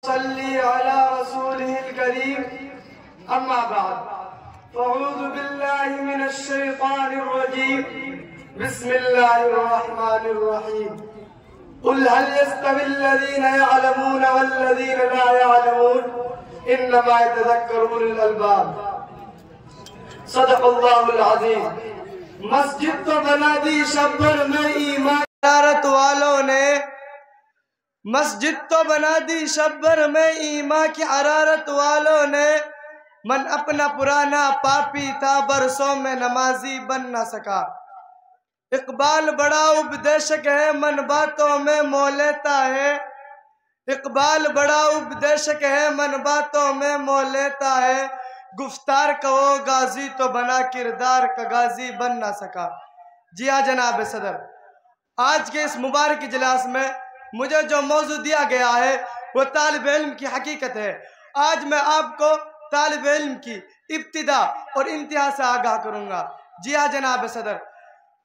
सल्ली अला रसूलिहिल करीम अम्मा बाद फ़अऊज़ु बिल्लाहि मिनश शैतानिर रजीम बिस्मिल्लाहिर रहमानिर रहीम क़ुल हल यस्तविल लज़ीना यअलमून वल लज़ीना ला यअलमून इन्नमा यतज़क्करु उलुल अलबाब। सदक़ल्लाहुल अज़ीम। मस्जिद तो बना दी शब्बर में ईमान वालों ने, मस्जिद तो बना दी शब्बर में ईमा की हरारत वालों ने। मन अपना पुराना पापी था, बरसों में नमाजी बन न सका। इकबाल बड़ा उपदेशक है, मन बातों में मोह लेता है। इकबाल बड़ा उपदेशक है, मन बातों में मोह लेता है। गुफ्तार का वो गाजी तो बना, किरदार का गाजी बन न सका। जी हाँ जनाब सदर, आज के इस मुबारक इजलास में मुझे जो मौजू दिया गया है वो तालिब इल्म की हकीकत है। आज मैं आपको तालिब इल्म की इब्तिदा और इंतहा से आगाह करूंगा। जी हाँ जनाब सदर,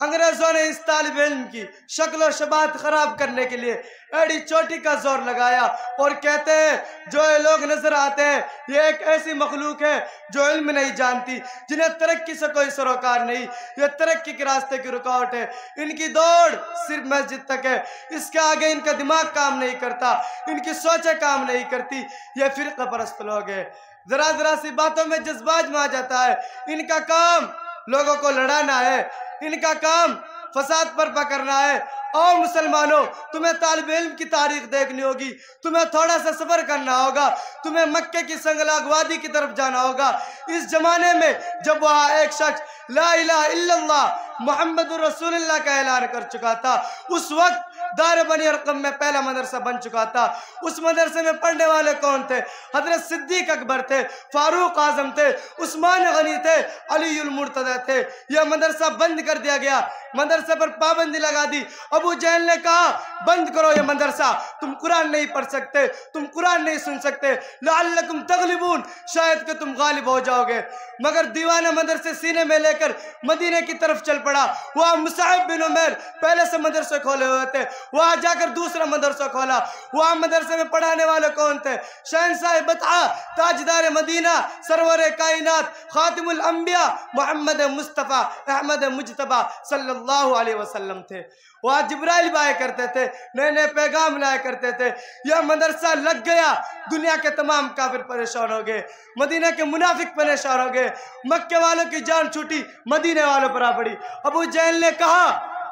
अंग्रेजों ने इस तालिब इल्म की शक्ल शबात खराब करने के लिए एड़ी चोटी का जोर लगाया और कहते हैं जो ये लोग नजर आते हैं ये एक ऐसी मखलूक है जो इल्म नहीं जानती, जिन्हें तरक्की से कोई सरोकार नहीं, ये तरक्की के रास्ते की रुकावट है। इनकी दौड़ सिर्फ मस्जिद तक है, इसके आगे इनका दिमाग काम नहीं करता, इनकी सोचें काम नहीं करती। ये फिरका परस्त लोग हैं, जरा जरा सी बातों में जज्बात में आ जाता है। इनका काम लोगों को लड़ाना है, इनका काम फसाद पर पकड़ना है। और मुसलमानों, तुम्हें तालिब इल्म की तारीख देखनी होगी, तुम्हें थोड़ा सा सफर करना होगा, तुम्हें मक्के की संगलाग वादी की तरफ जाना होगा। इस जमाने में जब वहाँ एक शख्स ला इलाहा इल्लल्लाह मुहम्मदुर रसूलुल्लाह का ऐलान कर चुका था, उस वक्त दार बनी अरकम में पहला मदरसा बन चुका था। उस मदरसे में पढ़ने वाले कौन थे? हजरत सिद्दीक अकबर थे, फारूक आजम थे, उस्मान गनी थे, अलीउल मुर्तजा थे। यह मदरसा बंद कर दिया गया, मदरसे पर पाबंदी लगा दी। अबू जहल ने कहा बंद करो ये मदरसा, तुम कुरान नहीं पढ़ सकते, तुम कुरान नहीं सुन सकते, लअल्लकुम तगलिबून, शायद कि तुम गालिब हो जाओगे। मगर दीवाना मदरसे सीने में लेकर मदीने की तरफ चल पड़ा। वहाँ मुसअब बिन उमैर पहले से मदरसे खोले हुए थे, वहाँ जाकर दूसरा मदरसा खोला। वहाँ मदरसे में पढ़ाने वाले कौन थे? शहंशाह बतआ, ताजदार मदीना, सरवर कायनात, खातिमुल अंबिया मोहम्मद मुस्तफ़ा अहमद मुजतबा सल्लल्लाहु अलैहि वसल्लम थे। वहाँ जिब्राइल आया करते थे, नए नए पैगाम लाया करते थे। यह मदरसा लग गया, दुनिया के तमाम काफिर परेशान हो गए, मदीना के मुनाफिक परेशान हो गए, मक्के वालों की जान छूटी, मदीने वालों पर आ पड़ी। अबू जहल ने कहा,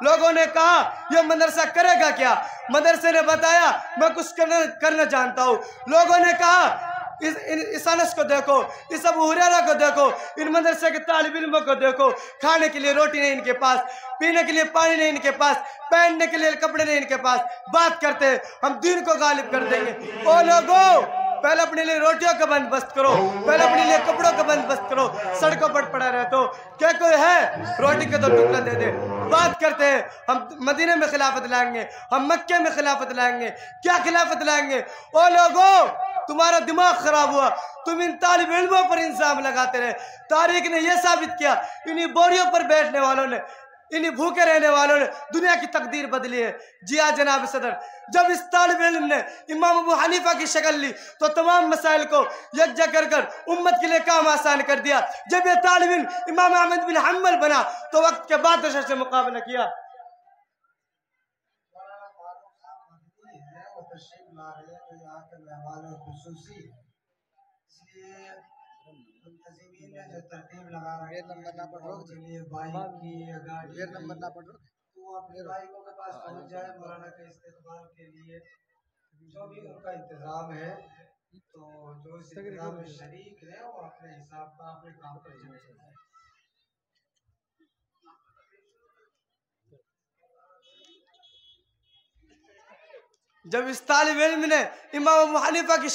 लोगों ने कहा यह मदरसा करेगा क्या? मदरसे ने बताया मैं कुछ करना जानता हूँ। लोगों ने कहा इस अनस को देखो, इस अबू हुरैरा को देखो, इन मदरसे के तालिब इल्मों को देखो, खाने के लिए रोटी नहीं इनके पास, पीने के लिए पानी नहीं इनके पास, पहनने के लिए कपड़े नहीं इनके पास। बात करते हैं हम दीन को गालिब कर देंगे। ओ लोगों, पहले अपने लिए रोटियों का बंदोबस्त करो, पहले अपने लिए कपड़ों का बंदोबस्त करो। सड़कों पर पड़ा रहे तो क्या कोई है रोटी का तो टुकड़ा दे दे। बात करते हैं हम मदीने में खिलाफत लाएंगे, हम मक्के में खिलाफत लाएंगे। क्या खिलाफत लाएंगे? ओ लोगों, तुम्हारा दिमाग खराब हुआ, तुम इन तालिब इल्मों पर इंसाम लगाते रहे। तारीख ने यह साबित किया, इन्हीं बोरियों पर बैठने वालों ने, इन्हीं भूखे रहने वालों ने दुनिया की तकदीर बदली है। जी हाँ जनाब सदर, जब इस तालिब इल्म ने इमाम अबू हनीफा की शक्ल ली तो तमाम मसाइल को यकजा कर कर उम्मत के लिए काम आसान कर दिया। जब यह तालिब इल्म इमाम अहमद बिन हंबल बना तो वक्त के बादशाह से मुकाबला किया। जो तरतीब लगा रहे के लिए बाइक की या गाड़ी नंबर ना पढ़ो तो अपने बाइकों के पास पहुंच जाए मौलाना के इस्तेमाल के लिए, जो भी उनका इंतजाम है। तो जो इस इंतजाम में शरीक है वो अपने हिसाब का अपने काम पर चले जाए। जब इस तालिब इल्म ने इमाम अबू हनीफा की